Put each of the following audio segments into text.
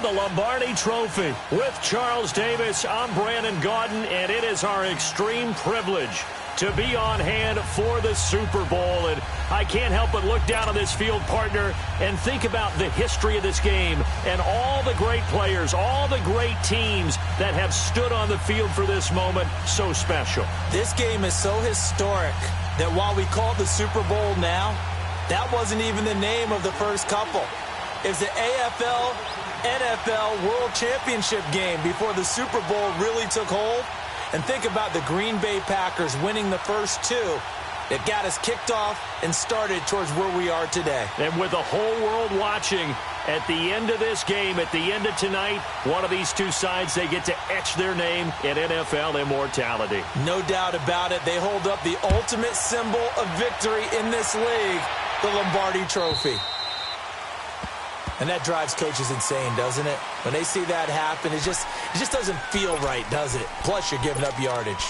the Lombardi Trophy. With Charles Davis, I'm Brandon Gaudin, and it is our extreme privilege to be on hand for the Super Bowl. And I can't help but look down on this field, partner, and think about the history of this game and all the great players, all the great teams that have stood on the field for this moment. So special. This game is so historic that while we call it the Super Bowl now, that wasn't even the name of the first couple. It's the AFL, NFL World Championship game before the Super Bowl really took hold. And think about the Green Bay Packers winning the first two that got us kicked off and started towards where we are today. And with the whole world watching, at the end of this game, at the end of tonight, one of these two sides, they get to etch their name in NFL immortality. No doubt about it. They hold up the ultimate symbol of victory in this league, the Lombardi Trophy. And that drives coaches insane, doesn't it? When they see that happen, it just doesn't feel right, does it? Plus, you're giving up yardage.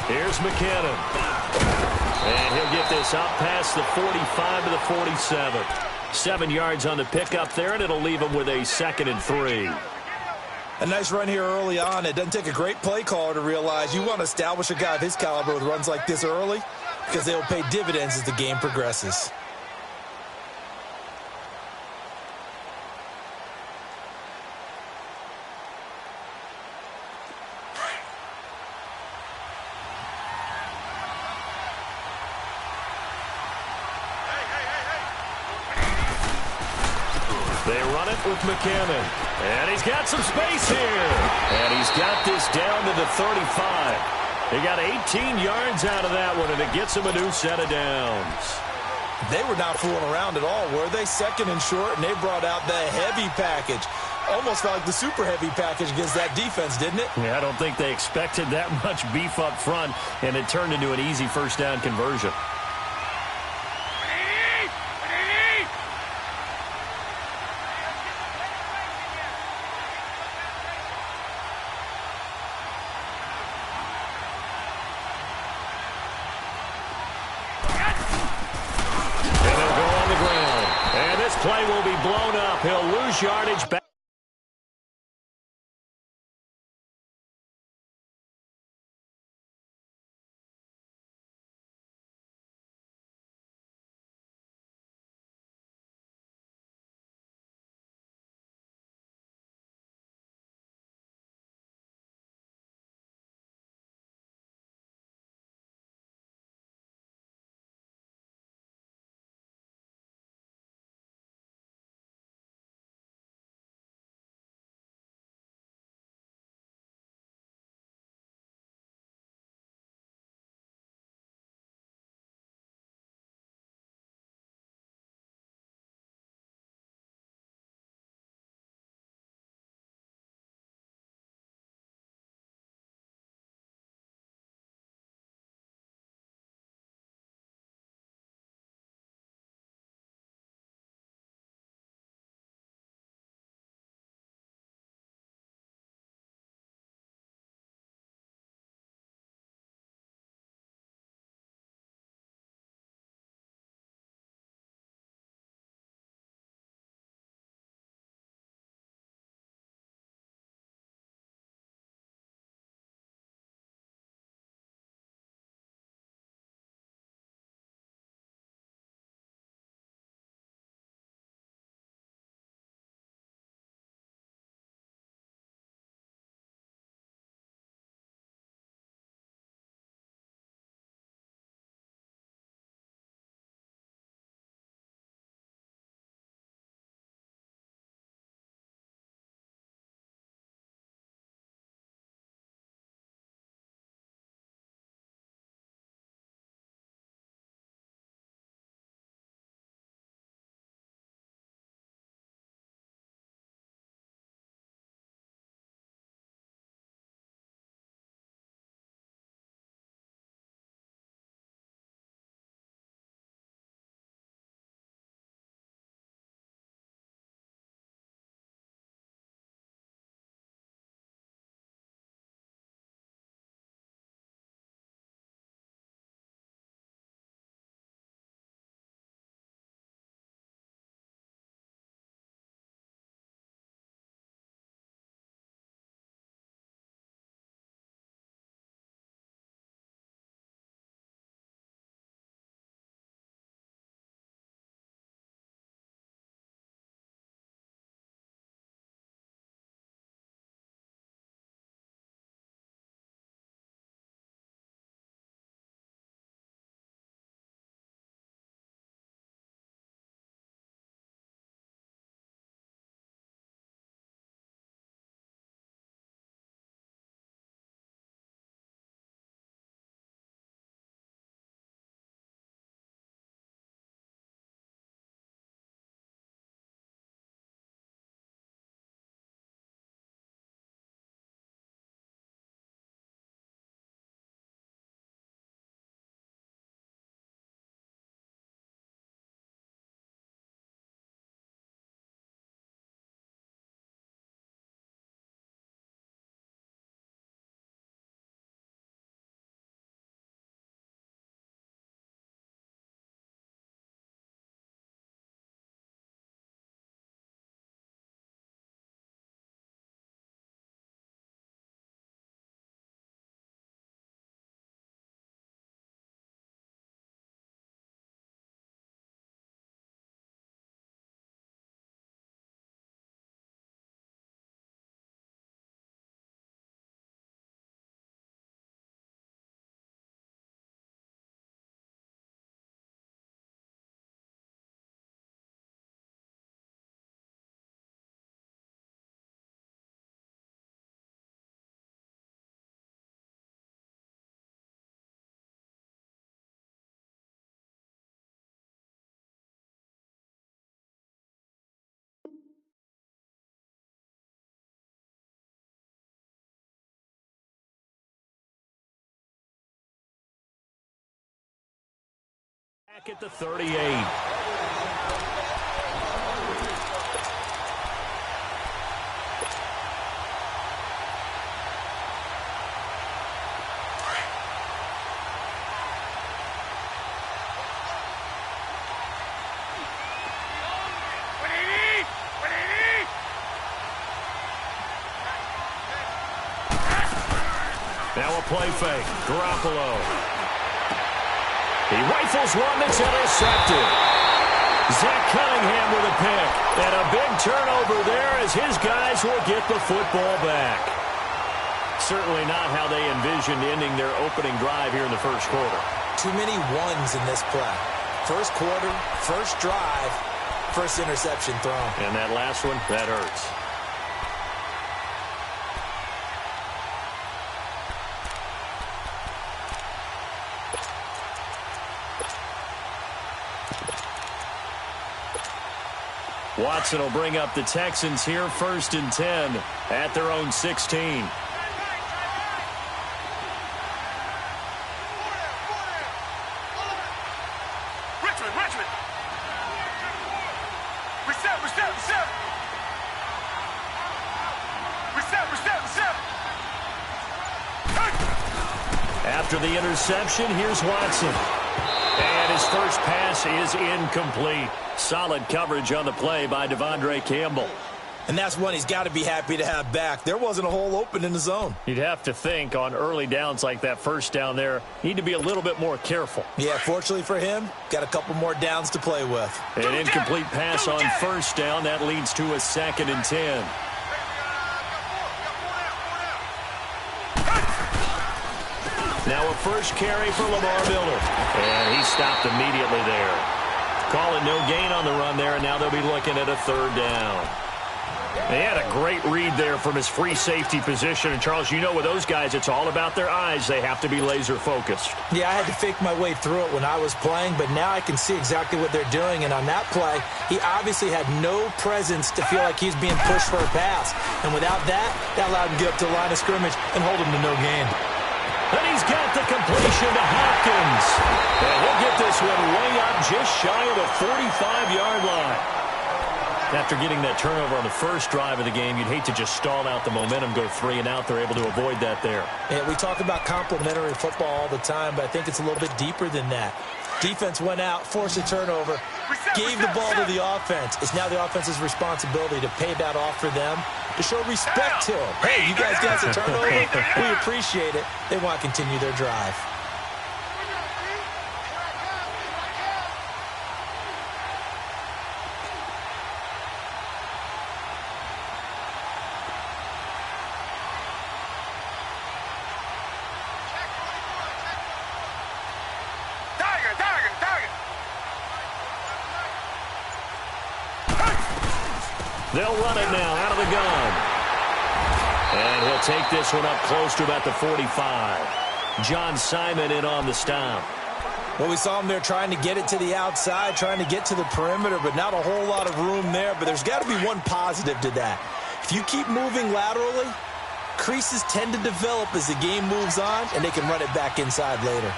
Here's McKinnon. And he'll get this out past the 45 to the 47. 7 yards on the pickup there, and it'll leave him with a 2nd and 3. A nice run here early on. It doesn't take a great play caller to realize you want to establish a guy of his caliber with runs like this early because they will pay dividends as the game progresses. They run it with McKinnon. And he's got some space here. And he's got this down to the 35. He got 18 yards out of that one, and it gets him a new set of downs. They were not fooling around at all, were they? 2nd and short, and they brought out the heavy package. Almost felt like the super heavy package against that defense, didn't it? Yeah, I don't think they expected that much beef up front, and it turned into an easy first down conversion. Play will be blown up. He'll lose yardage back. back at the 38. Now a play fake. Garoppolo. He rifles one that's intercepted. Zach Cunningham with a pick. And a big turnover there as his guys will get the football back. Certainly not how they envisioned ending their opening drive here in the first quarter. Too many ones in this play. First quarter, first drive, first interception thrown. And that last one, that hurts. Watson will bring up the Texans here 1st and 10 at their own 16. Richmond. Reset. After the interception, here's Watson. And his first pass is incomplete. Solid coverage on the play by Devondre Campbell. And that's one he's got to be happy to have back. There wasn't a hole open in the zone. You'd have to think on early downs like that first down there, need to be a little bit more careful. Yeah, fortunately for him, got a couple more downs to play with. An incomplete pass on first down. That leads to a 2nd and 10. Now a first carry for Lamar Miller. And he stopped immediately there. Calling no gain on the run there, and now they'll be looking at a 3rd down. They had a great read there from his free safety position. And, Charles, you know with those guys, it's all about their eyes. They have to be laser-focused. Yeah, I had to fake my way through it when I was playing, but now I can see exactly what they're doing. And on that play, he obviously had no presence to feel like he's being pushed for a pass. And without that, that allowed him to get up to the line of scrimmage and hold him to no gain. And he's got the completion to Hopkins. And he'll get this one way up just shy of the 45-yard line. After getting that turnover on the first drive of the game, you'd hate to just stall out the momentum, go 3 and out. They're able to avoid that there. Yeah, we talk about complementary football all the time, but I think it's a little bit deeper than that. Defense went out, forced a turnover, gave the ball to the offense. It's now the offense's responsibility to pay that off for them, to show respect to them. Hey, you guys got a turnover? We appreciate it. They want to continue their drive. They'll run it now out of the gun. And he'll take this one up close to about the 45. John Simon in on the stop. Well, we saw him there trying to get it to the outside, trying to get to the perimeter, but not a whole lot of room there. But there's got to be one positive to that. If you keep moving laterally, creases tend to develop as the game moves on, and they can run it back inside later.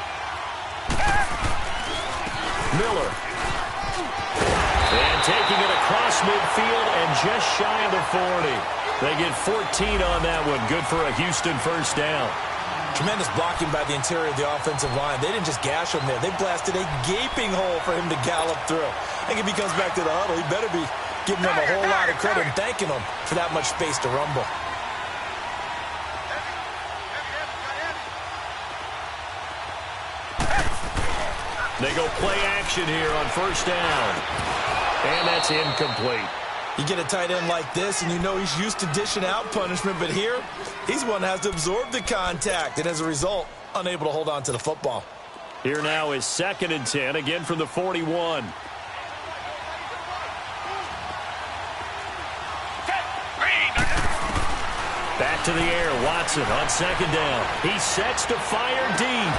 Miller. And taking it across midfield and just shy of the 40. They get 14 on that one. Good for a Houston first down. Tremendous blocking by the interior of the offensive line. They didn't just gash him there. They blasted a gaping hole for him to gallop through. I think if he comes back to the huddle, he better be giving them a whole lot of credit and thanking them for that much space to rumble. They go play action here on first down. And that's incomplete. You get a tight end like this, and you know he's used to dishing out punishment, but here, he's one that has to absorb the contact, and as a result, unable to hold on to the football. Here now is 2nd and 10, again from the 41. Back to the air, Watson on 2nd down. He sets to fire deep.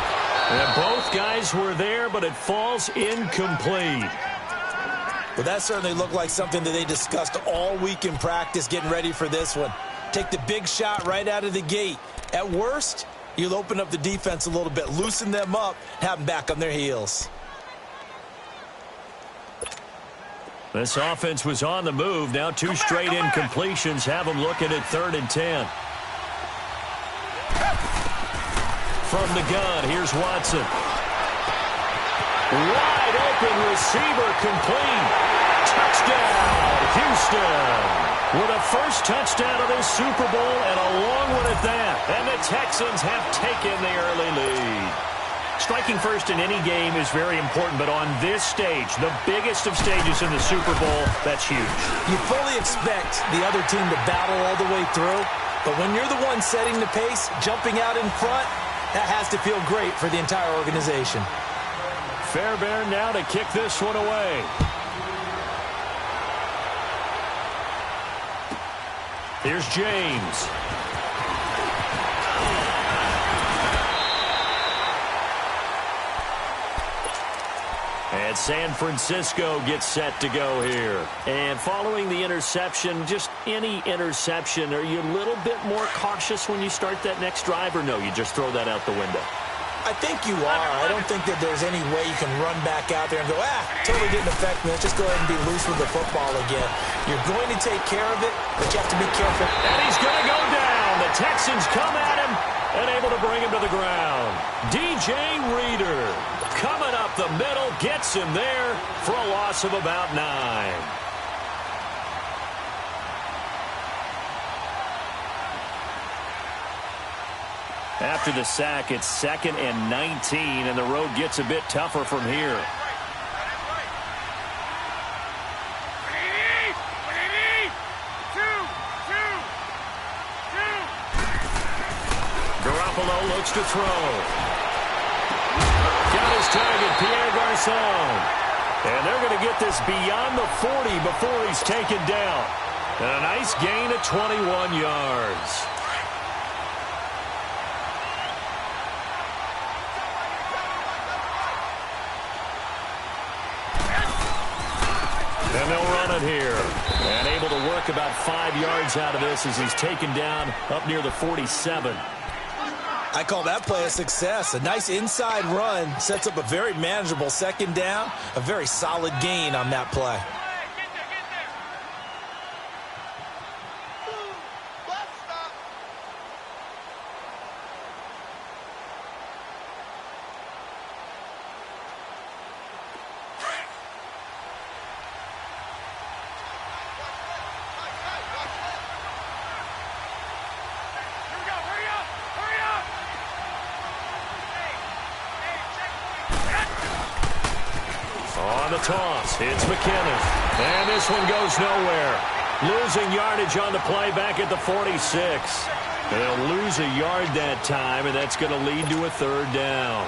And both guys were there, but it falls incomplete. Well, that certainly looked like something that they discussed all week in practice getting ready for this one. Take the big shot right out of the gate. At worst, you'll open up the defense a little bit, loosen them up, have them back on their heels. This offense was on the move. Now two straight incompletions have them looking at 3rd and 10. From the gun, here's Watson. Wide open receiver complete. Touchdown, Houston. With a first touchdown of this Super Bowl and a long one at that. And the Texans have taken the early lead. Striking first in any game is very important, but on this stage, the biggest of stages in the Super Bowl, that's huge. You fully expect the other team to battle all the way through, but when you're the one setting the pace, jumping out in front, that has to feel great for the entire organization. Fairbairn now to kick this one away. Here's James. And San Francisco gets set to go here. And following the interception, just any interception, are you a little bit more cautious when you start that next drive, or no, you just throw that out the window? I think you are. I don't think that there's any way you can run back out there and go, totally didn't affect me. Let's just go ahead and be loose with the football again. You're going to take care of it, but you have to be careful. And he's going to go down. The Texans come at him and able to bring him to the ground. DJ Reader coming up the middle, gets him there for a loss of about 9. After the sack, it's 2nd and 19, and the road gets a bit tougher from here. Garoppolo looks to throw. Got his target, Pierre Garçon. And they're going to get this beyond the 40 before he's taken down. And a nice gain of 21 yards. And they'll run it here. And able to work about 5 yards out of this as he's taken down up near the 47. I call that play a success. A nice inside run sets up a very manageable 2nd down. A very solid gain on that play. On the toss, it's McKinnon. And this one goes nowhere. Losing yardage on the play back at the 46. They'll lose a yard that time, and that's going to lead to a 3rd down.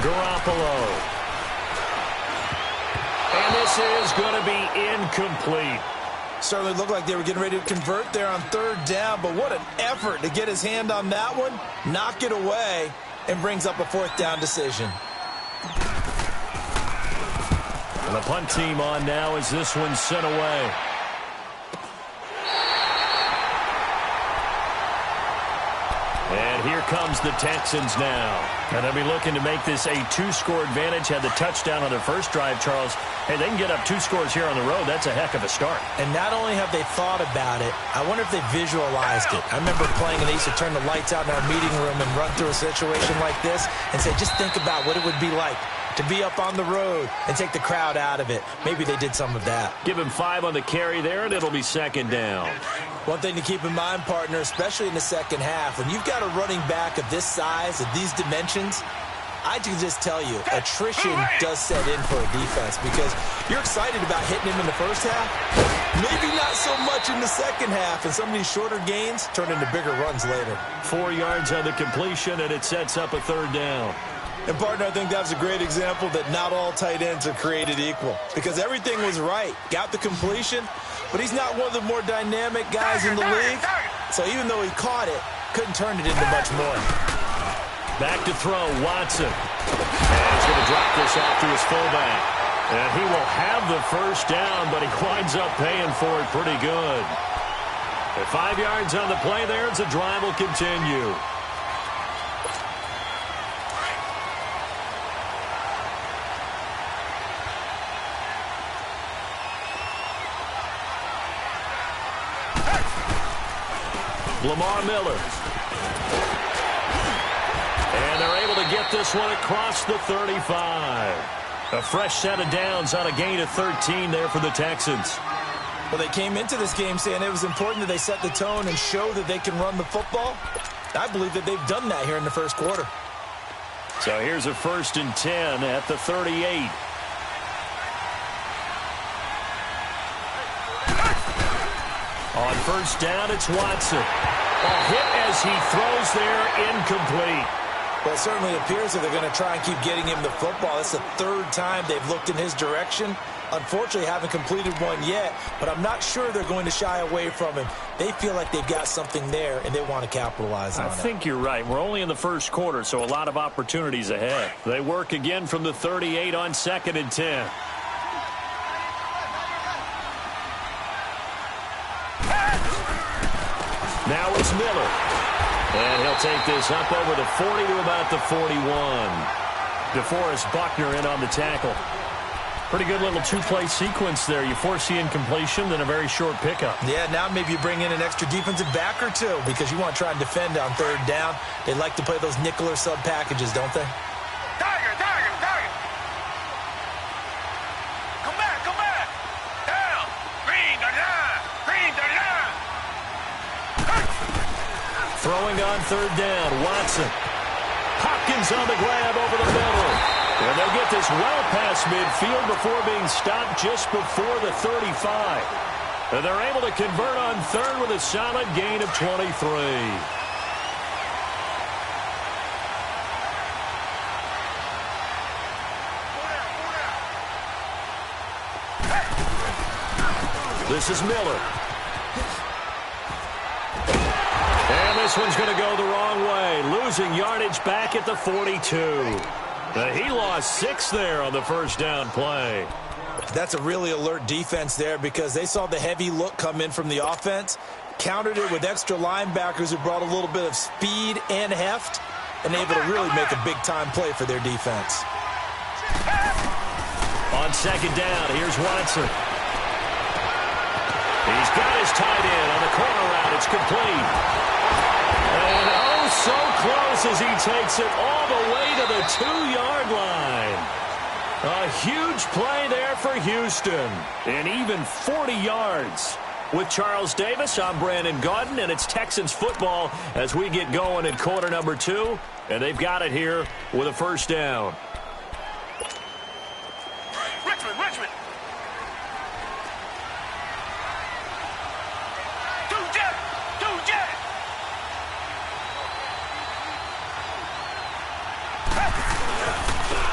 Garoppolo. And this is going to be incomplete. Certainly looked like they were getting ready to convert there on 3rd down, but what an effort to get his hand on that one, knock it away, and brings up a 4th down decision. And the punt team on now as this one's sent away. And here comes the Texans now. And they'll be looking to make this a 2-score advantage. Had the touchdown on their first drive, Charles. Hey, they can get up 2 scores here on the road. That's a heck of a start. And not only have they thought about it, I wonder if they visualized it. I remember playing, and they used to turn the lights out in our meeting room and run through a situation like this and say, just think about what it would be like to be up on the road and take the crowd out of it. Maybe they did some of that. Give him 5 on the carry there, and it'll be 2nd down. One thing to keep in mind, partner, especially in the 2nd half, when you've got a running back of this size, of these dimensions, I can just tell you, attrition does set in for a defense because you're excited about hitting him in the first half. Maybe not so much in the 2nd half, and some of these shorter gains turn into bigger runs later. 4 yards on the completion, and it sets up a 3rd down. And, partner, I think that's a great example that not all tight ends are created equal because everything was right. Got the completion, but he's not one of the more dynamic guys in the league. So even though he caught it, couldn't turn it into much more. Back to throw, Watson. And he's going to drop this off to his fullback. And he will have the first down, but he winds up paying for it pretty good. At 5 yards on the play there, the drive will continue. Lamar Miller. And they're able to get this one across the 35. A fresh set of downs on a gain of 13 there for the Texans. Well, they came into this game saying it was important that they set the tone and show that they can run the football. I believe that they've done that here in the first quarter. So here's a 1st and 10 at the 38. On 1st down, it's Watson. A hit as he throws there, incomplete. Well, it certainly appears that they're going to try and keep getting him the football. That's the 3rd time they've looked in his direction. Unfortunately, haven't completed one yet, but I'm not sure they're going to shy away from him. They feel like they've got something there, and they want to capitalize on it. I think you're right. We're only in the first quarter, so a lot of opportunities ahead. They work again from the 38 on 2nd and 10. Now it's Miller. And he'll take this up over the 40 to about the 41. DeForest Buckner in on the tackle. Pretty good little 2-play sequence there. You force the incompletion, then a very short pickup. Yeah, now maybe you bring in an extra defensive back or two because you want to try and defend on 3rd down. They like to play those nickel or sub packages, don't they? Tiger! Come back! Down! Green, down! Throwing on 3rd down, Watson. Hopkins on the grab over the middle. And they'll get this well past midfield before being stopped just before the 35. And they're able to convert on 3rd with a solid gain of 23. This is Miller. And this one's going to go the wrong way. Losing yardage back at the 42. He lost 6 there on the 1st down play. That's a really alert defense there because they saw the heavy look come in from the offense, countered it with extra linebackers who brought a little bit of speed and heft, and able to really make a big-time play for their defense. On 2nd down, here's Watson. He's got his tight end on the corner route. It's complete. And oh, so close as he takes it all the way to the 2-yard line. A huge play there for Houston. And even 40 yards. With Charles Davis, I'm Brandon Gaudin, and it's Texans football as we get going in quarter number 2. And they've got it here with a 1st down. Richmond! Two jet!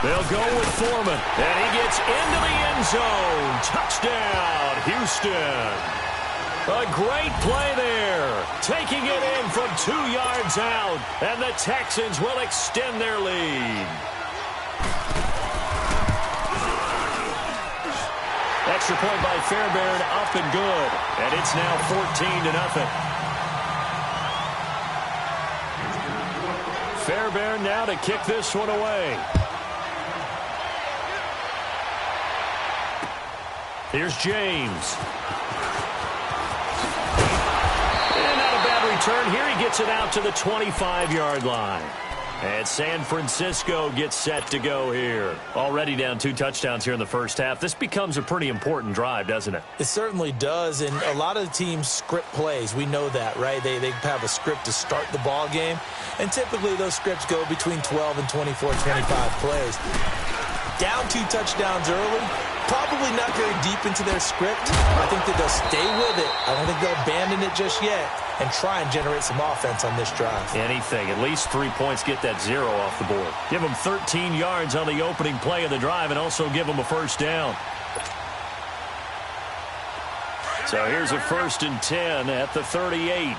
They'll go with Foreman, and he gets into the end zone. Touchdown, Houston. A great play there, taking it in from 2 yards out, and the Texans will extend their lead. Extra point by Fairbairn, up and good, and it's now 14-0. Fairbairn now to kick this one away. Here's James. And not a bad return here. He gets it out to the 25-yard line. And San Francisco gets set to go here. Already down 2 touchdowns here in the first half. This becomes a pretty important drive, doesn't it? It certainly does, and a lot of the teams script plays. We know that, right? They have a script to start the ball game, and typically those scripts go between 12 and 24, 25 plays. Down 2 touchdowns early, probably not very deep into their script. I think that they'll stay with it. I don't think they'll abandon it just yet and try and generate some offense on this drive. Anything. At least 3 points, get that 0 off the board. Give them 13 yards on the opening play of the drive and also give them a 1st down. So here's a 1st and 10 at the 38.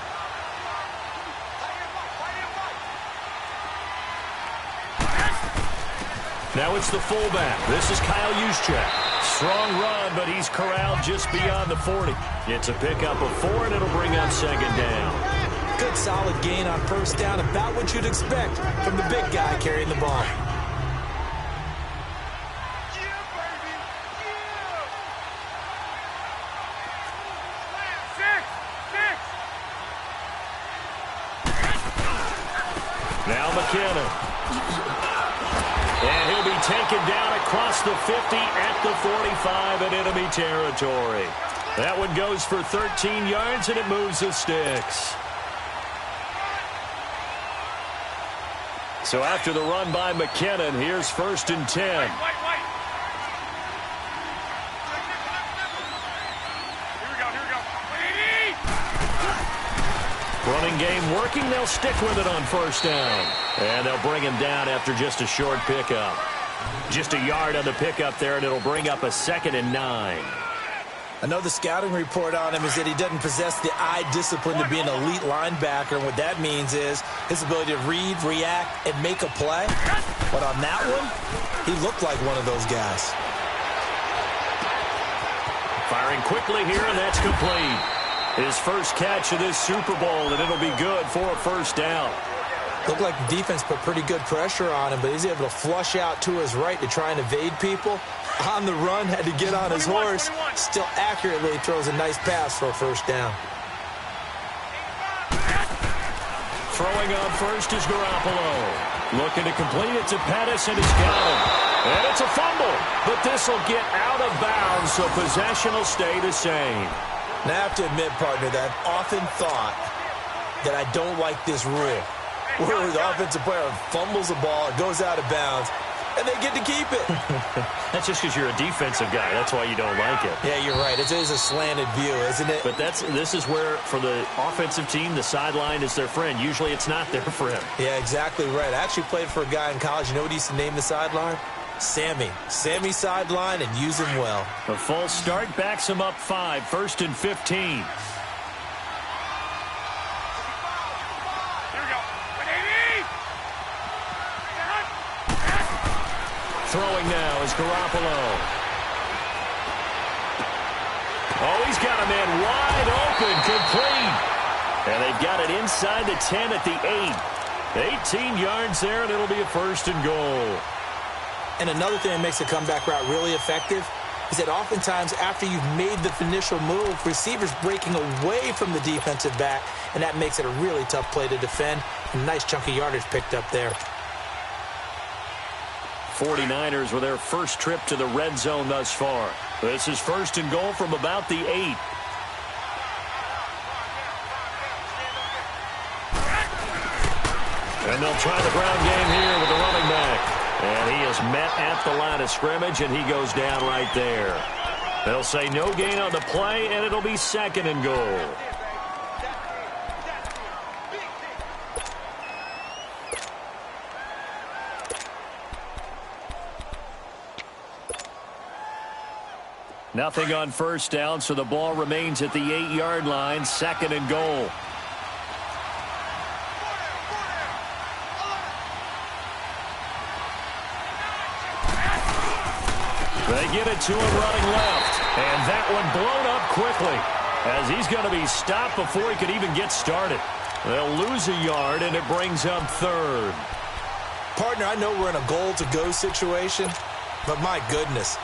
Now it's the fullback. This is Kyle Juszczyk. Strong run, but he's corralled just beyond the 40. It's a pickup of 4, and it'll bring up second down. Good solid gain on first down, about what you'd expect from the big guy carrying the ball. Now McKinnon. And he'll be taken down across the 50 at the 45 in enemy territory. That one goes for 13 yards, and it moves the sticks. So after the run by McKinnon, here's 1st and 10. Running game working. They'll stick with it on first down. And they'll bring him down after just a short pickup. Just a yard on the pickup there, and it'll bring up a 2nd and 9. I know the scouting report on him is that he doesn't possess the eye discipline to be an elite linebacker. And what that means is his ability to read, react, and make a play. But on that one, he looked like one of those guys. Firing quickly here, and that's complete. His first catch of this Super Bowl, and it'll be good for a first down. Looked like the defense put pretty good pressure on him, but he's able to flush out to his right to try and evade people. On the run, had to get on his horse. Still accurately throws a nice pass for a first down. Throwing on first is Garoppolo. Looking to complete it to Pettis, and he's got him. And it's a fumble, but this will get out of bounds, so possession will stay the same. Now, I have to admit, partner, that I've often thought that I don't like this rule, where the offensive player fumbles the ball, it goes out of bounds, and they get to keep it. That's just because you're a defensive guy. That's why you don't like it. Yeah, you're right. It is a slanted view, isn't it? But this is where, for the offensive team, the sideline is their friend. Usually it's not their friend. Yeah, exactly right. I actually played for a guy in college. You know what he used to name the sideline? Sammy. Sammy sideline, and use him well. A false start backs him up 5, 1st and 15. Throwing now is Garoppolo. Oh, he's got a man wide open, complete. And they've got it inside the 10 at the 8. 18 yards there, and it'll be a 1st and goal. And another thing that makes a comeback route really effective is that oftentimes after you've made the initial move, receivers breaking away from the defensive back, and that makes it a really tough play to defend. A nice chunk of yardage picked up there. 49ers with their first trip to the red zone thus far. This is 1st and goal from about the 8. And they'll try the ground game here with the running back. And he is met at the line of scrimmage, and he goes down right there. They'll say no gain on the play, and it'll be 2nd and goal. Nothing on first down, so the ball remains at the 8-yard line, 2nd and goal. They get it to him running left, and that one blown up quickly as he's going to be stopped before he could even get started. They'll lose a yard, and it brings up 3rd. Partner, I know we're in a goal-to-go situation, but my goodness.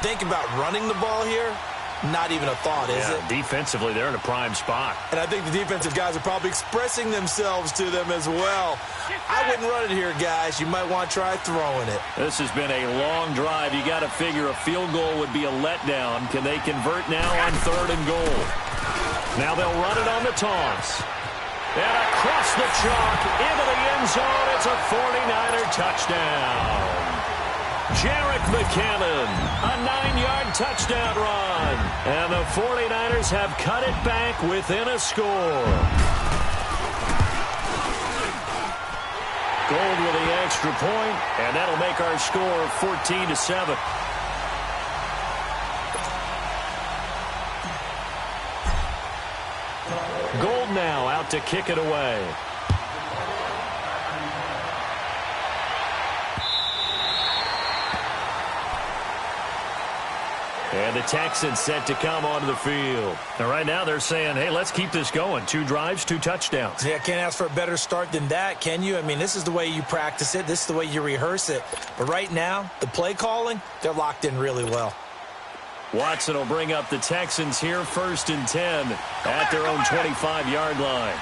Think about running the ball here. Not even a thought, is it? Defensively, they're in a prime spot. And I think the defensive guys are probably expressing themselves to them as well. I wouldn't run it here, guys. You might want to try throwing it. This has been a long drive. You got to figure a field goal would be a letdown. Can they convert now on 3rd and goal? Now they'll run it on the taunts. And across the chalk into the end zone. It's a 49er touchdown. Jerick McKinnon, a 9-yard touchdown run. And the 49ers have cut it back within a score. Gold with the extra point, and that'll make our score 14-7. Gold now out to kick it away. And the Texans set to come onto the field. And right now they're saying, hey, let's keep this going. 2 drives, 2 touchdowns. Yeah, can't ask for a better start than that, can you? I mean, this is the way you practice it. This is the way you rehearse it. But right now, the play calling, they're locked in really well. Watson will bring up the Texans here 1st and 10 at their own 25-yard line.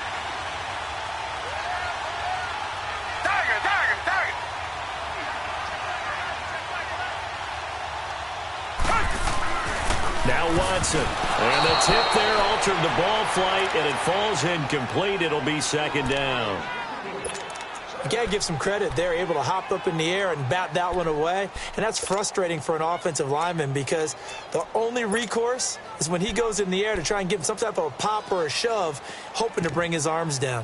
Now Watson. And the tip there altered the ball flight, and it falls incomplete. It'll be 2nd down. You got to give some credit. They're able to hop up in the air and bat that one away. And that's frustrating for an offensive lineman because the only recourse is when he goes in the air to try and give him some type of a pop or a shove, hoping to bring his arms down.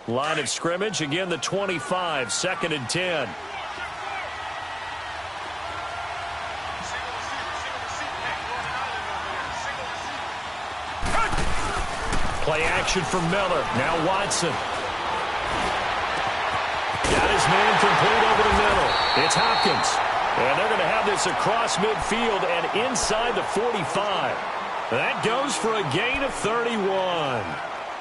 Line of scrimmage, again the 25, 2nd and 10. Play action for Miller. Now Watson. Got his man complete over the middle. It's Hopkins. And they're going to have this across midfield and inside the 45. That goes for a gain of 31.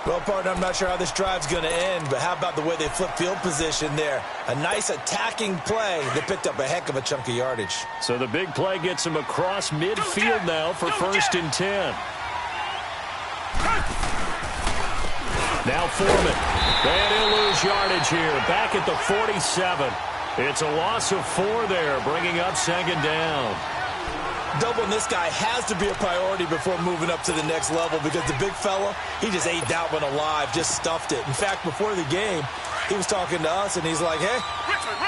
Well, partner, I'm not sure how this drive's going to end, but how about the way they flip field position there? A nice attacking play that picked up a heck of a chunk of yardage. So the big play gets him across midfield now for 1st and 10. Now Foreman. And he'll lose yardage here. Back at the 47. It's a loss of 4 there, bringing up 2nd down. Doubling this guy has to be a priority before moving up to the next level because the big fella, he just ate that one alive, just stuffed it. In fact, before the game, he was talking to us, and he's like, hey,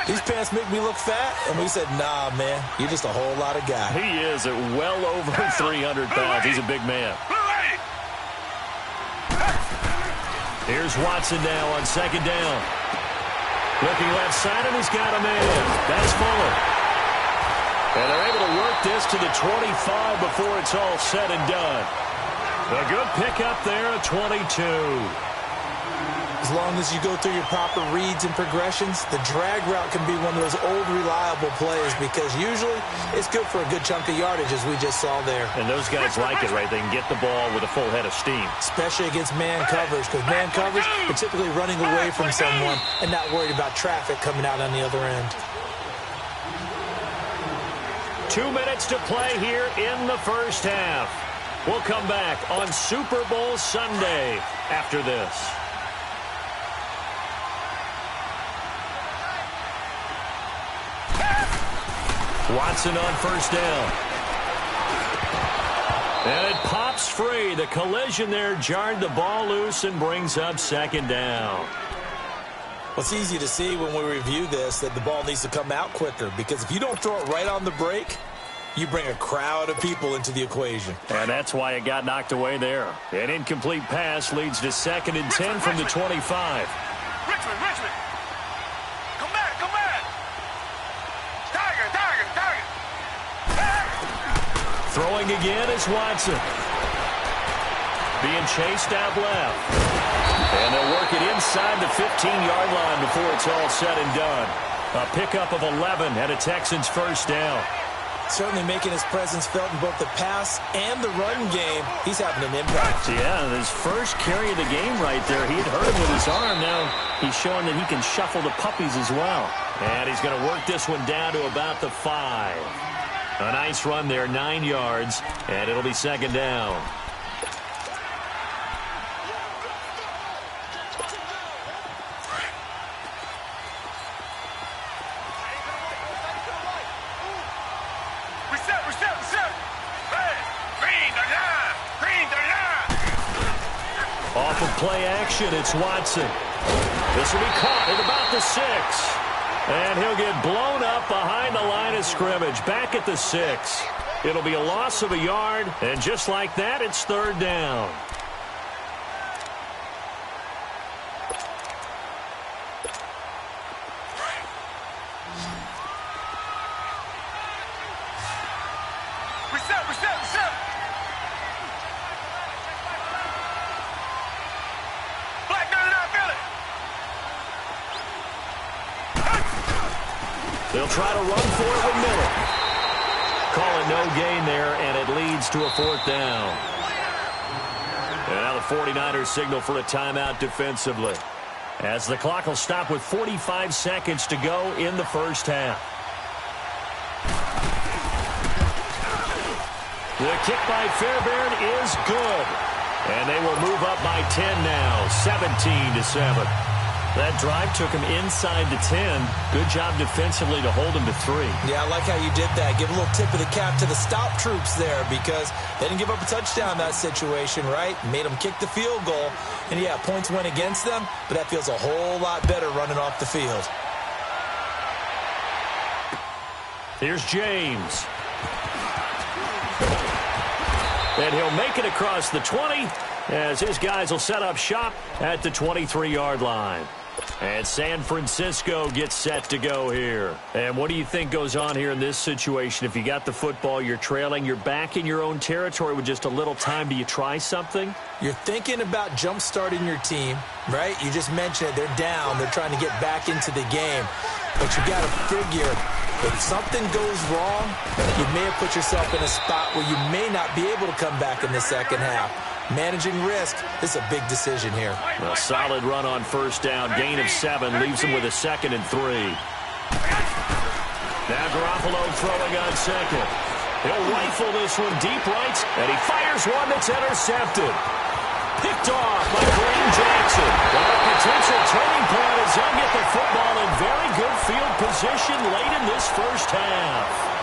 these pants make me look fat. And we said, nah, man, you're just a whole lot of guy. He is at well over 300 pounds. He's a big man. Here's Watson now on 2nd down. Looking left side, and he's got a man. That's Fuller. And they're able to work this to the 25 before it's all said and done. A good pickup there at 22. As long as you go through your proper reads and progressions, the drag route can be one of those old reliable plays because usually it's good for a good chunk of yardage as we just saw there. And those guys like it, right? They can get the ball with a full head of steam. Especially against man coverage because man coverage, are typically running away from someone and not worried about traffic coming out on the other end. 2 minutes to play here in the first half. We'll come back on Super Bowl Sunday after this. Watson on 1st down. And it pops free. The collision there jarred the ball loose and brings up 2nd down. Well, it's easy to see when we review this that the ball needs to come out quicker because if you don't throw it right on the break, you bring a crowd of people into the equation. And that's why it got knocked away there. An incomplete pass leads to 2nd and 10 from the 25. Richmond. Come back. Tiger. Throwing again is Watson. Being chased out left. And they'll work it inside the 15-yard line before it's all said and done. A pickup of 11 and a Texans 1st down. Certainly making his presence felt in both the pass and the run game. He's having an impact. Yeah, his first carry of the game right there. He had hurt him with his arm. Now he's showing that he can shuffle the puppies as well. And he's going to work this one down to about the 5. A nice run there, 9 yards, and it'll be 2nd down. Off of play action, it's Watson. This will be caught at about the 6. And he'll get blown up behind the line of scrimmage, back at the 6. It'll be a loss of a yard, and just like that, it's 3rd down. Reset. Black 99 Philly. They'll try to run for it with Miller. Call it no gain there, and it leads to a 4th down. And now the 49ers signal for a timeout defensively, as the clock will stop with 45 seconds to go in the first half. The kick by Fairbairn is good. And they will move up by 10 now, 17-7. That drive took him inside the 10. Good job defensively to hold him to 3. Yeah, I like how you did that. Give a little tip of the cap to the stop troops there, because they didn't give up a touchdown in that situation, right? Made them kick the field goal. And, yeah, points went against them, but that feels a whole lot better running off the field. Here's James. And he'll make it across the 20 as his guys will set up shop at the 23-yard line. And San Francisco gets set to go here. And what do you think goes on here in this situation? If you got the football, you're trailing, you're back in your own territory with just a little time. Do you try something? You're thinking about jump-starting your team, right? You just mentioned it. They're down. They're trying to get back into the game. But you got to figure, if something goes wrong, you may have put yourself in a spot where you may not be able to come back in the second half. Managing risk is a big decision here. A solid run on first down. Gain of 7 leaves him with a 2nd and 3. Now Garoppolo throwing on 2nd. He'll rifle this one deep right, and he fires one that's intercepted. Picked off by Kareem Jackson. But a potential turning point as he'll get the football in very good field position late in this first half.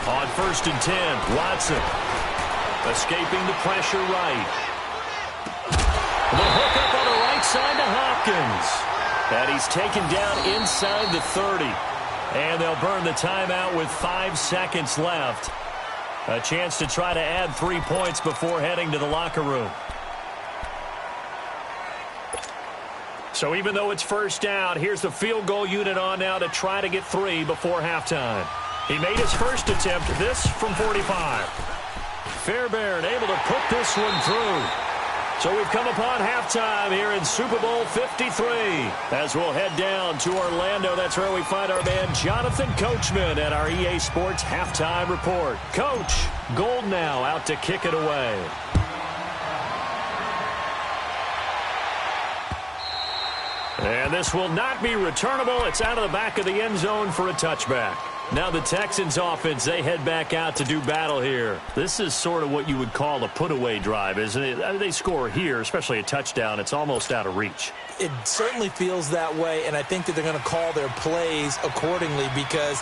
On 1st and 10, Watson escaping the pressure right. The hook up on the right side to Hopkins. And he's taken down inside the 30. And they'll burn the timeout with 5 seconds left. A chance to try to add 3 points before heading to the locker room. So even though it's first down, here's the field goal unit on now to try to get 3 before halftime. He made his first attempt, this from 45. Fairbairn able to put this one through. So we've come upon halftime here in Super Bowl 53. As we'll head down to Orlando, that's where we find our man Jonathan Coachman at our EA Sports Halftime Report. Coach, Gold now out to kick it away. And this will not be returnable. It's out of the back of the end zone for a touchback. Now the Texans offense, they head back out to do battle here. This is sort of what you would call a put-away drive, isn't it? They score here, especially a touchdown. It's almost out of reach. It certainly feels that way, and I think that they're going to call their plays accordingly, because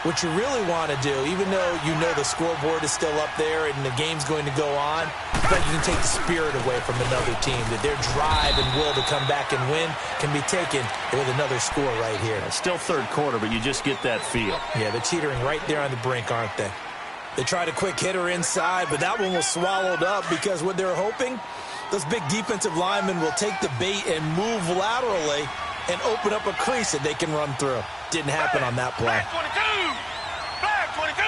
what you really want to do, even though you know the scoreboard is still up there and the game's going to go on, but you can take the spirit away from another team, that their drive and will to come back and win can be taken with another score right here. It's still third quarter, but you just get that feel. Yeah, they're teetering right there on the brink, aren't they? They tried a quick hitter inside, but that one was swallowed up, because what they're hoping, those big defensive linemen will take the bait and move laterally and open up a crease that they can run through. Didn't happen on that play. Flag 22.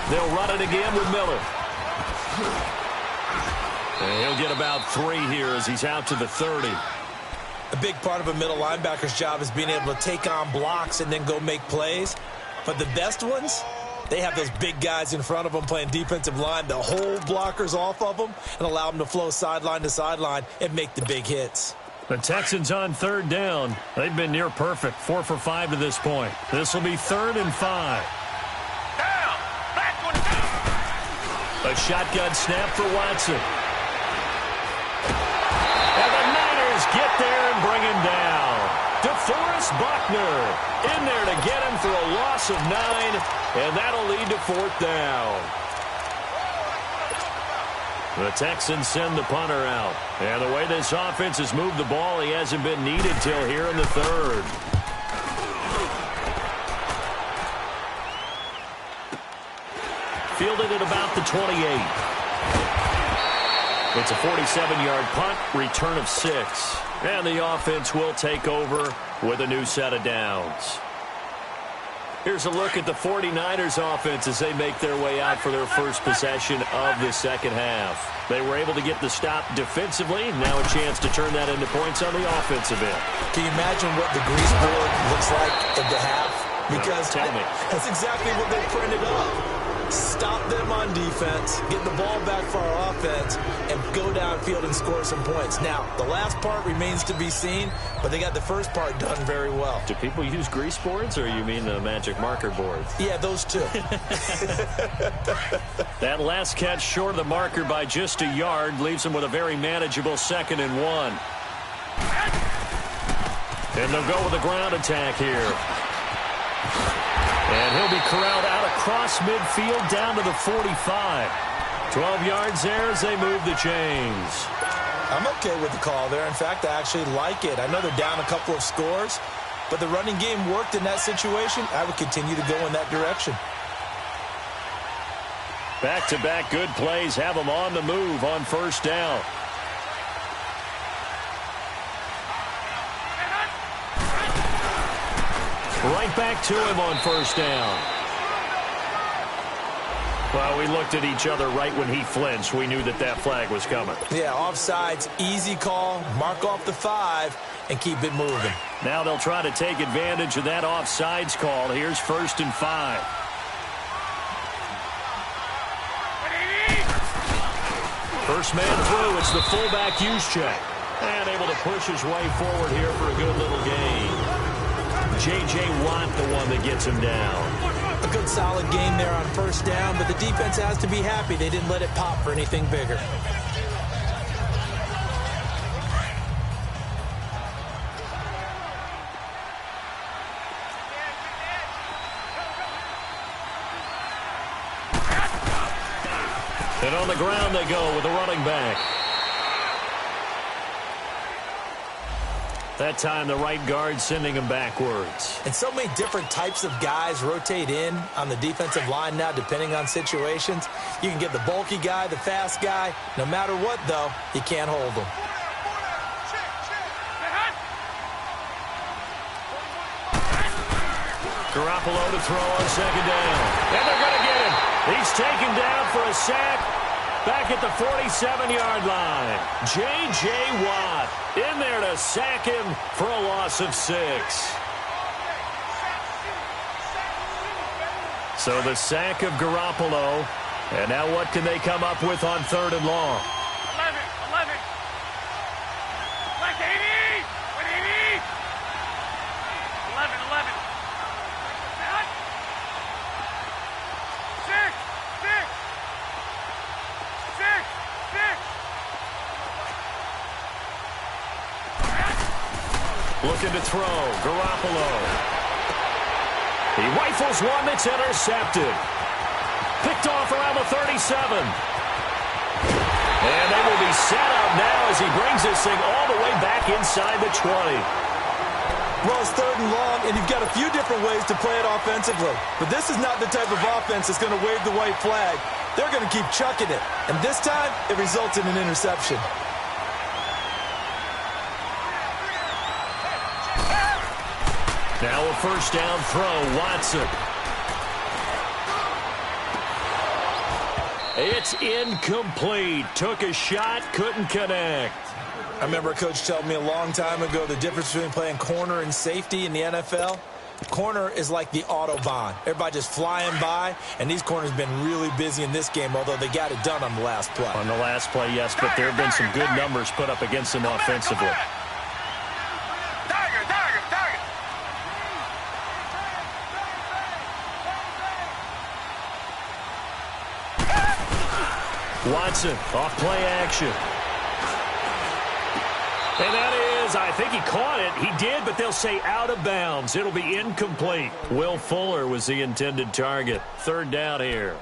They'll run it again with Miller. And he'll get about 3 here as he's out to the 30. A big part of a middle linebacker's job is being able to take on blocks and then go make plays. But the best ones, they have those big guys in front of them playing defensive line that hold blockers off of them and allow them to flow sideline to sideline and make the big hits. The Texans on 3rd down. They've been near perfect, 4 for 5 to this point. This will be 3rd and 5. Down. Flag 22. A shotgun snap for Watson. And the Niners get there and bring him down. DeForest Buckner in there to get him for a loss of 9, and that'll lead to 4th down. The Texans send the punter out. And the way this offense has moved the ball, he hasn't been needed till here in the 3rd. Fielded at about the 28. It's a 47-yard punt, return of 6. And the offense will take over with a new set of downs. Here's a look at the 49ers offense as they make their way out for their first possession of the second half. They were able to get the stop defensively. Now a chance to turn that into points on the offensive end. Can you imagine what the grease board looks like at the half? Because tell me. That's exactly what they printed up. Stop them on defense, get the ball back for our offense, and go downfield and score some points. Now, the last part remains to be seen, but they got the first part done very well. Do people use grease boards, or you mean the magic marker boards? Yeah, those two. That last catch short of the marker by just a yard leaves them with a very manageable 2nd and 1. And they'll go with a ground attack here. And he'll be corralled out across midfield down to the 45. 12 yards there as they move the chains. I'm okay with the call there. In fact, I actually like it. I know they're down a couple of scores, but the running game worked in that situation. I would continue to go in that direction. Back-to-back good plays have them on the move on first down. Right back to him on first down. Well, we looked at each other right when he flinched. We knew that flag was coming. Yeah, offsides, easy call, mark off the 5, and keep it moving. Now they'll try to take advantage of that offsides call. Here's 1st and 5. First man through, it's the fullback Juszczyk. And able to push his way forward here for a good little gain. J.J. Watt, the one that gets him down. A good solid game there on first down, but the defense has to be happy they didn't let it pop for anything bigger. And on the ground they go with the running back. That time the right guard sending him backwards. And so many different types of guys rotate in on the defensive line now depending on situations. You can get the bulky guy, the fast guy. No matter what, though, you can't hold them. Garoppolo to throw on second down. And they're going to get him. He's taken down for a sack. Back at the 47-yard line. J.J. Watt in there to sack him for a loss of 6. So the sack of Garoppolo. And now what can they come up with on 3rd and long? 11. Like 80. 11. 6. Looking to throw. Garoppolo. He rifles one that's intercepted. Picked off around the 37. And they will be set up now as he brings this thing all the way back inside the 20. Well, it's 3rd and long, and you've got a few different ways to play it offensively. But this is not the type of offense that's going to wave the white flag. They're going to keep chucking it. And this time, it results in an interception. Now a first down throw, Watson. It's incomplete. Took a shot, couldn't connect. I remember a coach told me a long time ago the difference between playing corner and safety in the NFL. Corner is like the Autobahn. Everybody just flying by, and these corners have been really busy in this game, although they got it done on the last play. On the last play, yes, but there have been some good numbers put up against them offensively. Watson, off play action. And that is, I think he caught it. He did, but they'll say out of bounds. It'll be incomplete. Will Fuller was the intended target. 3rd down here.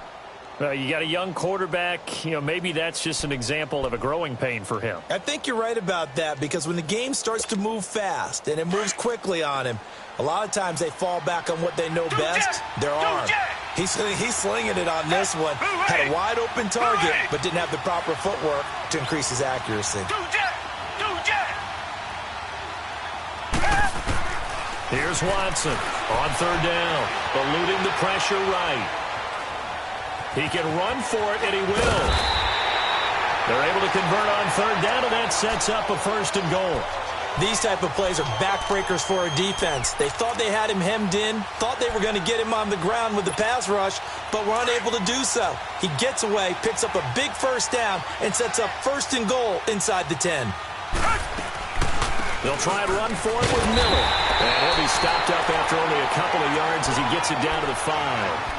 You got a young quarterback. Maybe that's just an example of a growing pain for him. I think you're right about that, because when the game starts to move fast and it moves quickly on him, a lot of times they fall back on what they know best, their arm. He's slinging it on this one. Had a wide open target, but didn't have the proper footwork to increase his accuracy. Here's Watson on third down, eluding the pressure right. He can run for it, and he will. They're able to convert on third down, and that sets up a first and goal. These type of plays are backbreakers for a defense. They thought they had him hemmed in, thought they were going to get him on the ground with the pass rush, but were unable to do so. He gets away, picks up a big first down, and sets up first and goal inside the 10. They'll try and run for it with Miller. And he'll be stopped up after only a couple of yards as he gets it down to the 5.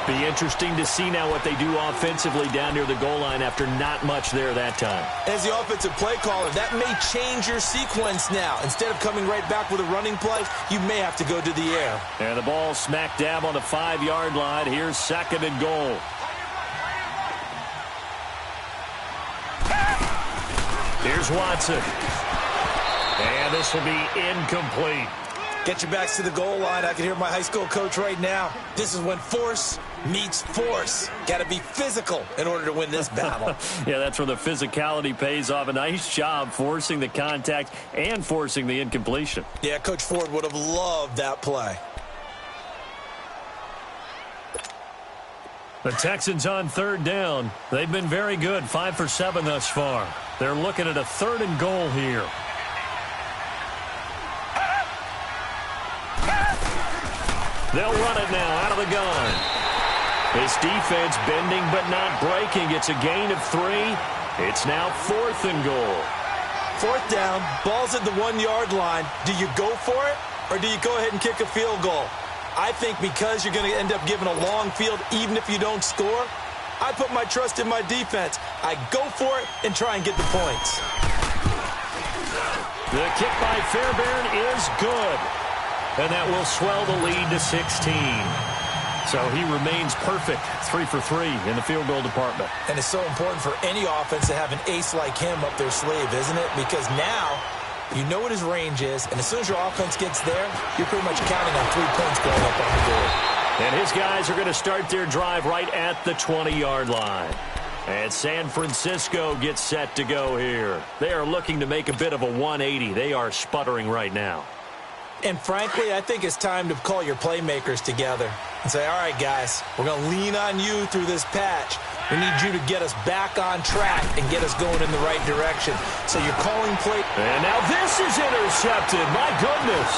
Be interesting to see now what they do offensively down near the goal line after not much there that time. As the offensive play caller, that may change your sequence now. Instead of coming right back with a running play, you may have to go to the air. And the ball smack dab on the 5-yard line. Here's second and goal. Here's Watson. And this will be incomplete. Get your backs to the goal line. I can hear my high school coach right now. This is when force meets force. Got to be physical in order to win this battle. Yeah, that's where the physicality pays off. A nice job forcing the contact and forcing the incompletion. Yeah, Coach Ford would have loved that play. The Texans on third down. They've been very good, 5 for 7 thus far. They're looking at a third and goal here. They'll run it now out of the gun. This defense bending but not breaking. It's a gain of 3. It's now 4th and goal. 4th down, ball's at the 1-yard line. Do you go for it, or do you go ahead and kick a field goal? I think because you're going to end up giving a long field even if you don't score, I put my trust in my defense. I go for it and try and get the points. The kick by Fairbairn is good. And that will swell the lead to 16. So he remains perfect, 3 for 3 in the field goal department. And it's so important for any offense to have an ace like him up their sleeve, isn't it? Because now you know what his range is, and as soon as your offense gets there, you're pretty much counting on 3 points going up on the board. And his guys are going to start their drive right at the 20-yard line. And San Francisco gets set to go here. They are looking to make a bit of a 180. They are sputtering right now. And frankly, I think it's time to call your playmakers together and say, all right, guys, we're going to lean on you through this patch. We need you to get us back on track and get us going in the right direction. So you're calling play. And now this is intercepted. My goodness.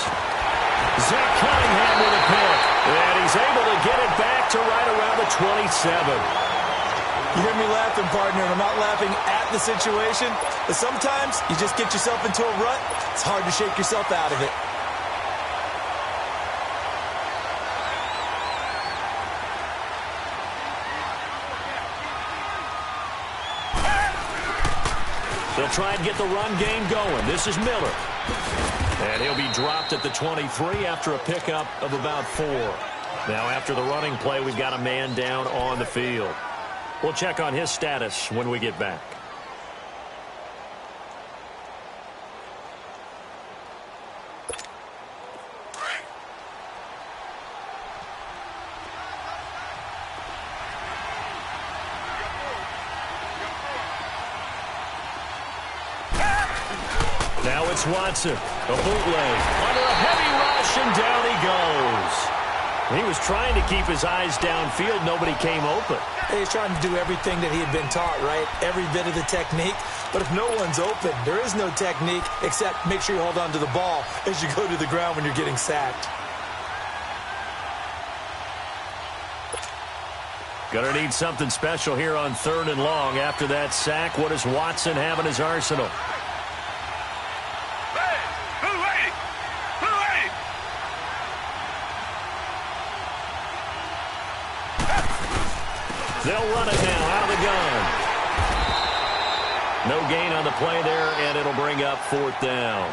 Zach Cunningham with a pick. And he's able to get it back to right around the 27. You hear me laughing, partner, and I'm not laughing at the situation. But sometimes you just get yourself into a rut. It's hard to shake yourself out of it. They'll try and get the run game going. This is Miller. And he'll be dropped at the 23 after a pickup of about 4. Now after the running play, we've got a man down on the field. We'll check on his status when we get back. Now it's Watson, a bootleg, under a heavy rush, and down he goes. He was trying to keep his eyes downfield. Nobody came open. He's trying to do everything that he had been taught, right? Every bit of the technique. But if no one's open, there is no technique except make sure you hold on to the ball as you go to the ground when you're getting sacked. Gonna need something special here on 3rd and long. After that sack, what does Watson have in his arsenal? They'll run it now out of the gun. No gain on the play there, and it'll bring up 4th down.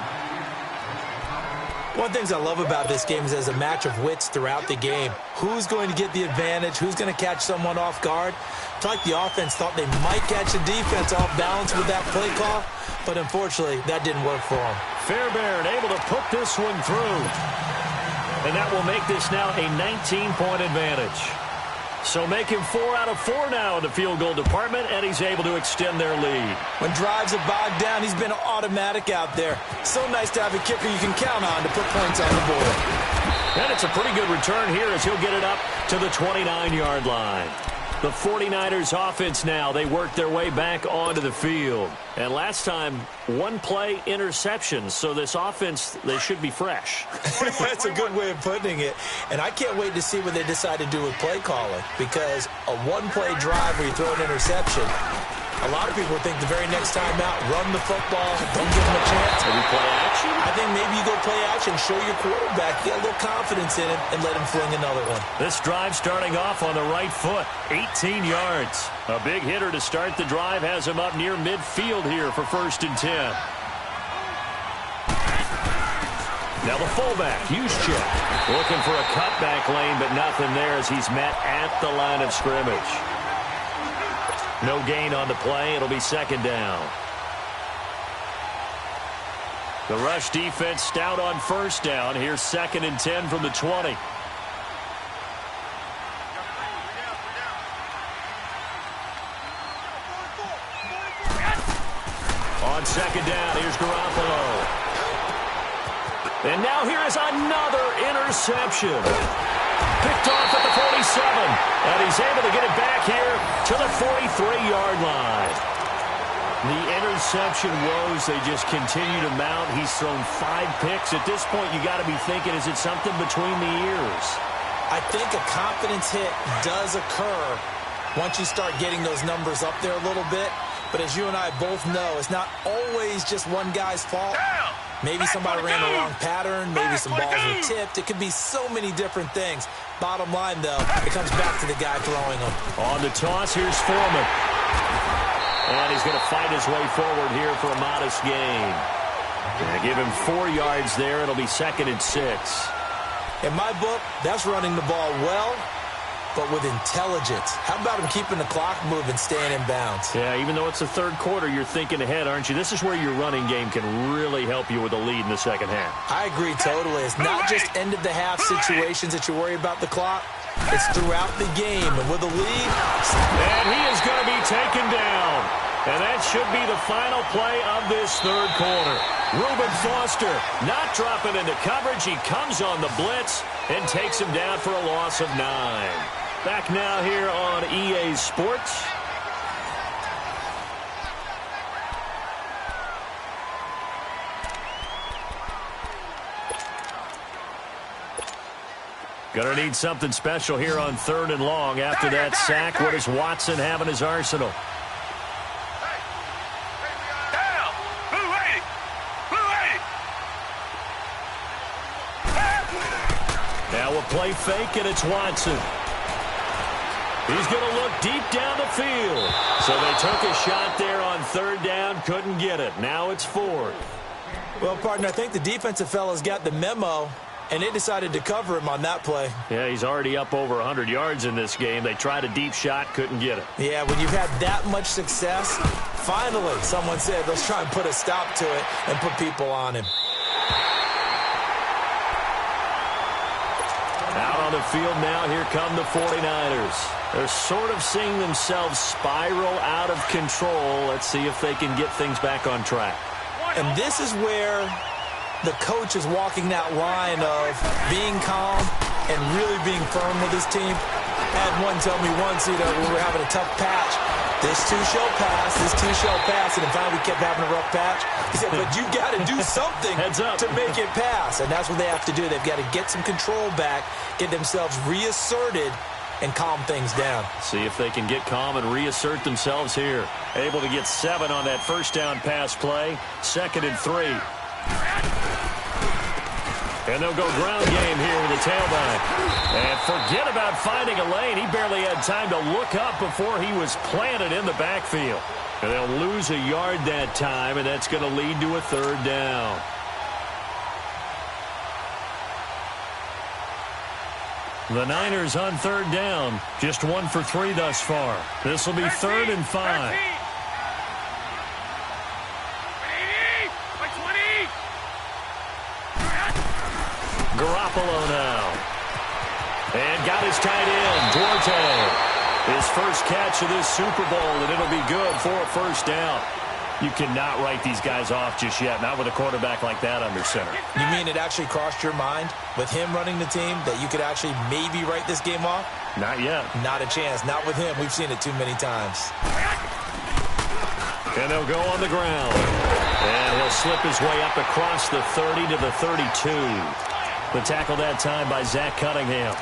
One of the things I love about this game is there's a match of wits throughout the game. Who's going to get the advantage? Who's going to catch someone off guard? It's like the offense thought they might catch the defense off balance with that play call, but unfortunately, that didn't work for them. Fairbairn able to put this one through. And that will make this now a 19-point advantage. So make him 4 out of 4 now in the field goal department, and he's able to extend their lead. When drives are bogged down, he's been automatic out there. So nice to have a kicker you can count on to put points on the board. And it's a pretty good return here as he'll get it up to the 29-yard line. The 49ers offense now, they work their way back onto the field. And last time, one-play interceptions. So this offense, they should be fresh. That's a good way of putting it. And I can't wait to see what they decide to do with play calling. Because a one-play drive where you throw an interception, a lot of people think the very next time out, run the football, don't give them a chance. Maybe play action? I think maybe you go play action, show your quarterback, get a little confidence in him, and let him fling another one. This drive starting off on the right foot, 18 yards. A big hitter to start the drive has him up near midfield here for 1st and 10. Now the fullback, Juszczyk, looking for a cutback lane, but nothing there as he's met at the line of scrimmage. No gain on the play. It'll be 2nd down. The rush defense stout on 1st down. Here's 2nd and 10 from the 20. On 2nd down, here's Garoppolo. And now here is another interception. Picked off at the 47, and he's able to get it back here to the 43-yard line. The interception woes, they just continue to mount. He's thrown 5 picks. At this point, you got to be thinking, is it something between the ears? I think a confidence hit does occur once you start getting those numbers up there a little bit. But as you and I both know, it's not always just one guy's fault. Maybe somebody ran the wrong pattern. Maybe some balls were tipped. It could be so many different things. Bottom line, though, it comes back to the guy throwing them. On the toss, here's Foreman. And he's going to fight his way forward here for a modest gain. Gonna give him 4 yards there. It'll be 2nd and 6. In my book, that's running the ball well, but with intelligence. How about him keeping the clock moving, staying in bounds? Yeah, even though it's the 3rd quarter, you're thinking ahead, aren't you? This is where your running game can really help you with a lead in the 2nd half. I agree totally. It's not just end-of-the-half situations that you worry about the clock. It's throughout the game. And with a lead... And he is going to be taken down. And that should be the final play of this 3rd quarter. Reuben Foster not dropping into coverage. He comes on the blitz and takes him down for a loss of 9. Back now here on EA Sports. Gonna need something special here on 3rd and long. After that sack, what does Watson have in his arsenal? Now a play fake, and it's Watson. He's going to look deep down the field. So they took a shot there on 3rd down, couldn't get it. Now it's 4th. Well, partner, I think the defensive fellas got the memo, and they decided to cover him on that play. Yeah, he's already up over 100 yards in this game. They tried a deep shot, couldn't get it. Yeah, when you've had that much success, finally someone said, let's try and put a stop to it and put people on him. Out on the field now, here come the 49ers. They're sort of seeing themselves spiral out of control. Let's see if they can get things back on track. And this is where the coach is walking that line of being calm and really being firm with his team. I had one tell me once, we were having a tough patch. This too shall pass, this too shall pass. And then finally we kept having a rough patch. He said, but you got to do something to make it pass. And that's what they have to do. They've got to get some control back, get themselves reasserted, and calm things down. See if they can get calm and reassert themselves here. Able to get 7 on that 1st down pass play. 2nd and 3. And they'll go ground game here with the tailback. And forget about finding a lane. He barely had time to look up before he was planted in the backfield. And they'll lose a yard that time, and that's going to lead to a 3rd down. The Niners on 3rd down. Just 1 for 3 thus far. This will be 3rd and 5. Garoppolo now. And got his tight end, Duarte. first catch of this Super Bowl, and it'll be good for a first down. You cannot write these guys off just yet, not with a quarterback like that under center. You mean it actually crossed your mind with him running the team that you could actually maybe write this game off? Not yet. Not a chance. Not with him. We've seen it too many times. And they'll go on the ground. And he'll slip his way up across the 30 to the 32. The tackle that time by Zach Cunningham.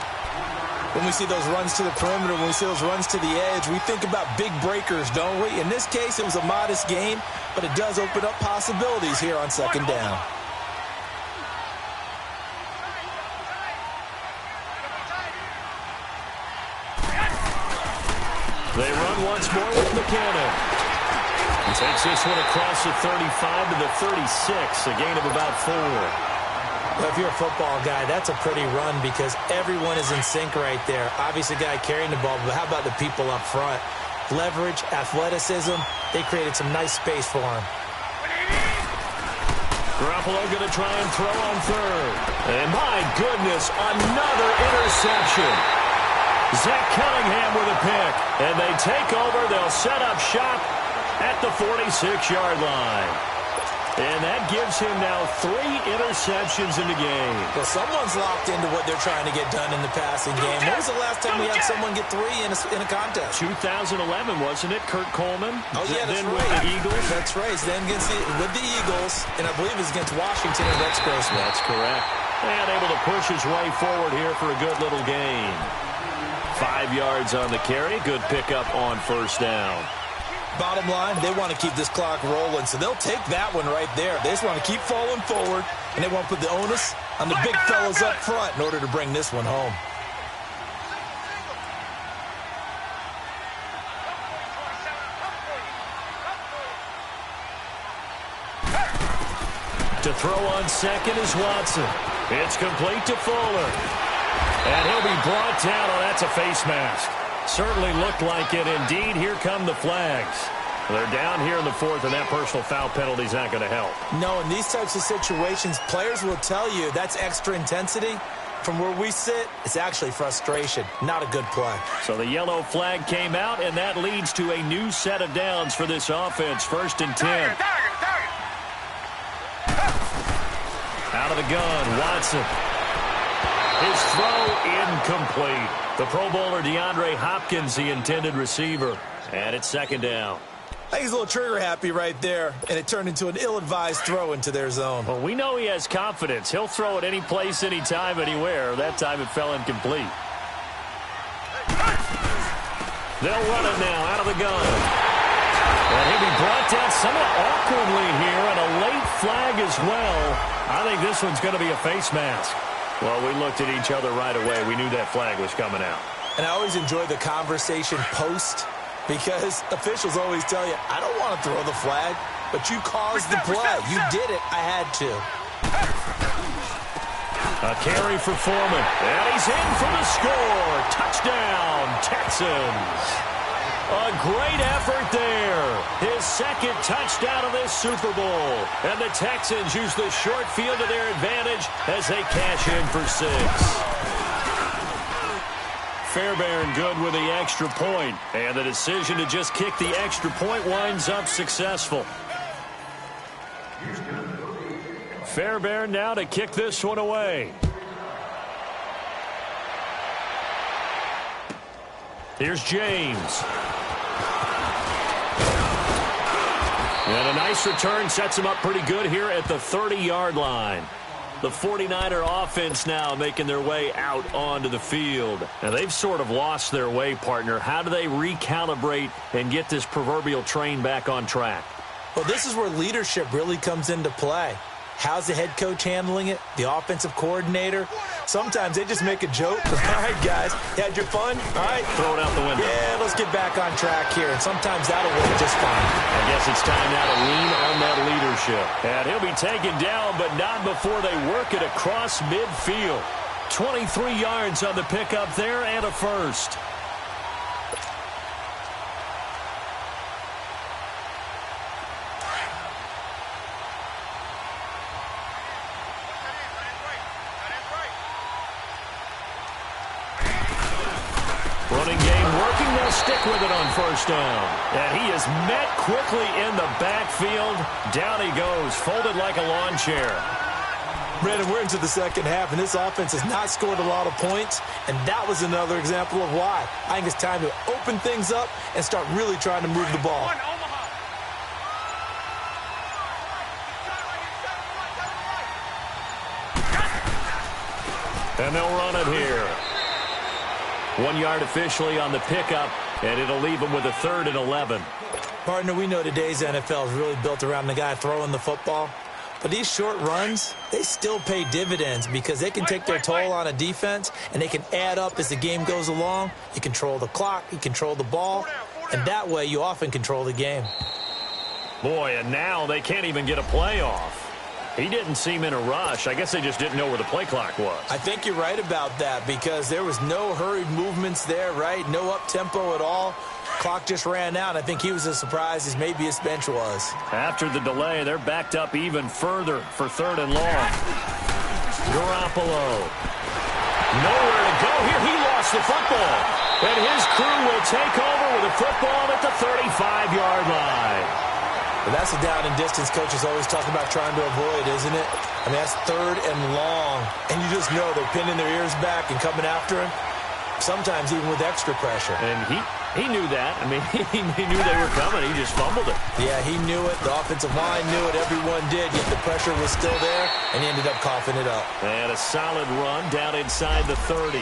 When we see those runs to the perimeter, when we see those runs to the edge, we think about big breakers, don't we? In this case, it was a modest game, but it does open up possibilities here on second down. They run once more with McKinnon. He takes this one across the 35 to the 36, a gain of about 4. Well, if you're a football guy, that's a pretty run because everyone is in sync right there. Obviously, the guy carrying the ball, but how about the people up front? Leverage, athleticism, they created some nice space for him. Garoppolo going to try and throw on third. And my goodness, another interception. Zach Cunningham with a pick. And they take over. They'll set up shop at the 46-yard line. And that gives him now 3 interceptions in the game. Well, someone's locked into what they're trying to get done in the passing game. When was the last time we had someone get 3 in a contest? 2011, wasn't it? Kurt Coleman? Oh, yeah, that's then right. with the Eagles. That's right. Then with the Eagles, and I believe it's against Washington and Rex Grossman. That's correct. And able to push his way forward here for a good little gain. 5 yards on the carry. Good pickup on first down. Bottom line, they want to keep this clock rolling, so they'll take that one right there. They just want to keep falling forward, and they want to put the onus on the big fellas up front in order to bring this one home. To throw on second is Watson. It's complete to Fuller. And he'll be brought down. Oh, that's a face mask. Certainly looked like it. Indeed, here come the flags. They're down here in the 4th, and that personal foul penalty is not going to help. No, in these types of situations, players will tell you that's extra intensity. From where we sit, it's actually frustration. Not a good play. So the yellow flag came out, and that leads to a new set of downs for this offense. 1st and 10. Out of the gun, Watson. His throw incomplete. The Pro Bowler DeAndre Hopkins, the intended receiver. And it's 2nd down. I think he's a little trigger happy right there, and it turned into an ill-advised throw into their zone. Well, we know he has confidence. He'll throw it any place, anytime, anywhere. That time it fell incomplete. They'll run it now out of the gun. And he'll be brought down somewhat awkwardly here, and a late flag as well. I think this one's going to be a face mask. Well, we looked at each other right away. We knew that flag was coming out. And I always enjoy the conversation post because officials always tell you, I don't want to throw the flag, but you caused the play. You did it. I had to. A carry for Foreman. And he's in for the score. Touchdown, Texans. A great effort there. His 2nd touchdown of this Super Bowl. And the Texans use the short field to their advantage as they cash in for 6. Fairbairn good with the extra point. And the decision to just kick the extra point winds up successful. Fairbairn now to kick this one away. Here's James. And a nice return sets him up pretty good here at the 30-yard line. The 49er offense now making their way out onto the field. Now, they've sort of lost their way, partner. How do they recalibrate and get this proverbial train back on track? Well, this is where leadership really comes into play. How's the head coach handling it? The offensive coordinator? Sometimes they just make a joke. All right, guys, you had your fun? All right. Throw it out the window. Yeah, let's get back on track here. And sometimes that'll work just fine. I guess it's time now to lean on that leadership. And he'll be taken down, but not before they work it across midfield. 23 yards on the pickup there and a first. Running game working. They'll stick with it on first down. And he is met quickly in the backfield. Down he goes, folded like a lawn chair. Brandon, we're into the second half, and this offense has not scored a lot of points, and that was another example of why. I think it's time to open things up and start really trying to move the ball. And they'll run it here. 1 yard officially on the pickup, and it'll leave them with a 3rd and 11. Partner, we know today's NFL is really built around the guy throwing the football. But these short runs, they still pay dividends because they can take their toll on a defense, and they can add up as the game goes along. You control the clock, you control the ball, and that way you often control the game. Boy, and now they can't even get a play off. He didn't seem in a rush. I guess they just didn't know where the play clock was. I think you're right about that because there was no hurried movements there, right? No up-tempo at all. Clock just ran out. I think he was as surprised as maybe his bench was. After the delay, they're backed up even further for 3rd and long. Garoppolo. Nowhere to go here. He lost the football. And his crew will take over with the football at the 35-yard line. But that's a down and distance coaches always talking about trying to avoid, isn't it? I mean, that's 3rd and long. And you just know they're pinning their ears back and coming after him, sometimes even with extra pressure. And he knew that. I mean, he knew they were coming. He just fumbled it. Yeah, he knew it. The offensive line knew it. Everyone did, yet the pressure was still there, and he ended up coughing it up. And a solid run down inside the 30.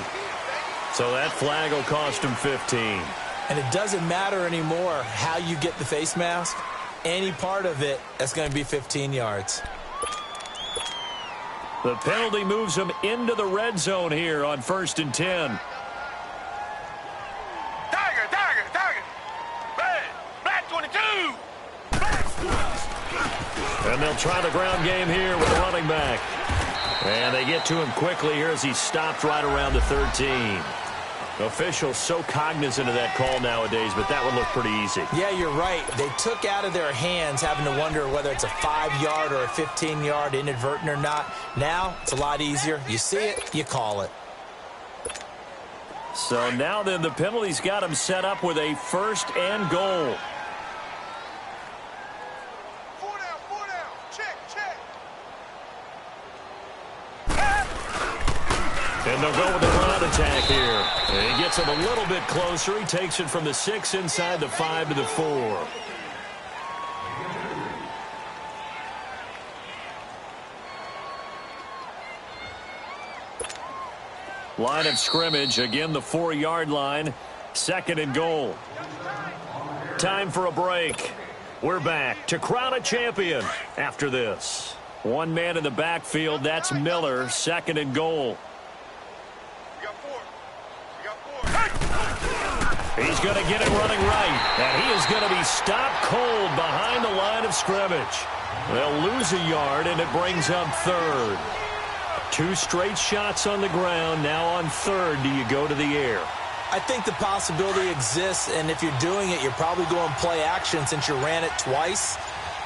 So that flag will cost him 15. And it doesn't matter anymore how you get the face mask. Any part of it, that's going to be 15 yards. The penalty moves him into the red zone here on 1st and 10. Tiger. Red, black 22. And they'll try the ground game here with the running back. And they get to him quickly here as he stopped right around the 13. Officials so cognizant of that call nowadays, but that would look pretty easy. Yeah, you're right. They took out of their hands having to wonder whether it's a 5-yard or a 15-yard inadvertent or not. Now, it's a lot easier. You see it, you call it. So now then the penalty's got him set up with a 1st and goal. Four down. Check. And they'll go with the run attack here. And he gets him a little bit closer. He takes it from the 6 inside the 5 to the 4. Line of scrimmage, again the 4-yard line. 2nd and goal. Time for a break. We're back to crown a champion after this. One man in the backfield, that's Miller. 2nd and goal. He's going to get it running right. And he is going to be stopped cold behind the line of scrimmage. They'll lose a yard, and it brings up 3rd. 2 straight shots on the ground. Now on 3rd, do you go to the air? I think the possibility exists, and if you're doing it, you're probably going play action since you ran it twice.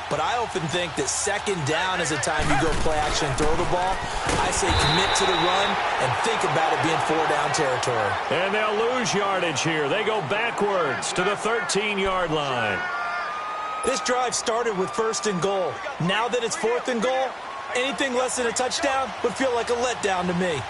But I often think that 2nd down is the time you go play action and throw the ball. I say commit to the run and think about it being 4-down territory. And they'll lose yardage here. They go backwards to the 13-yard line. This drive started with 1st and goal. Now that it's 4th and goal, anything less than a touchdown would feel like a letdown to me.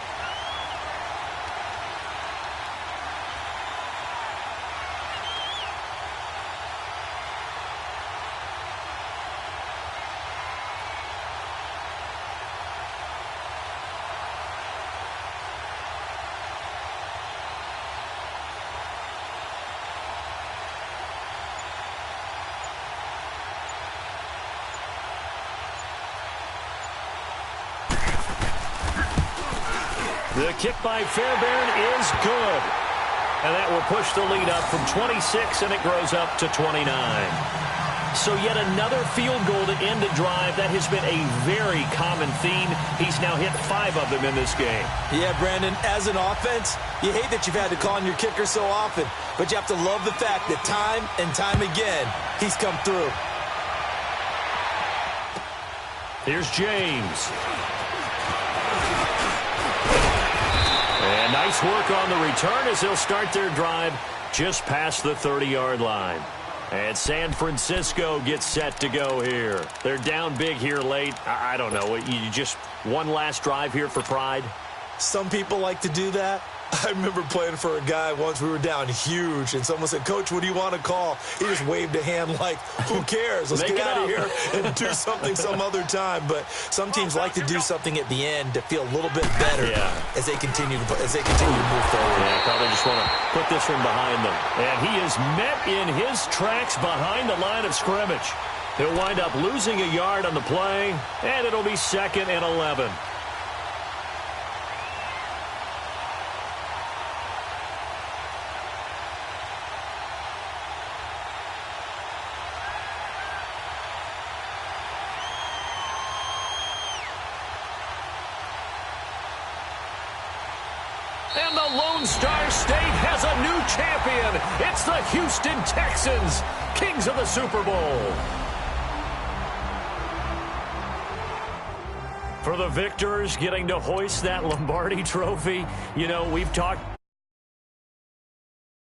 The kick by Fairbairn is good. And that will push the lead up from 26, and it grows up to 29. So yet another field goal to end the drive. That has been a very common theme. He's now hit 5 of them in this game. Yeah, Brandon, as an offense, you hate that you've had to call on your kicker so often, but you have to love the fact that time and time again, he's come through. Here's James. And nice work on the return as they'll start their drive just past the 30-yard line. And San Francisco gets set to go here. They're down big here late. I don't know. You just one last drive here for pride? Some people like to do that. I remember playing for a guy once. We were down huge, and someone said, "Coach, what do you want to call?" He just waved a hand like, who cares? Let's get out of here and do something some other time. But some teams like to do something at the end to feel a little bit better as they continue to move forward. Yeah, probably just want to put this one behind them. And he is met in his tracks behind the line of scrimmage. He'll wind up losing a yard on the play, and it'll be 2nd and 11. And the Lone Star State has a new champion. It's the Houston Texans, kings of the Super Bowl. For the victors getting to hoist that Lombardi trophy, you know, we've talked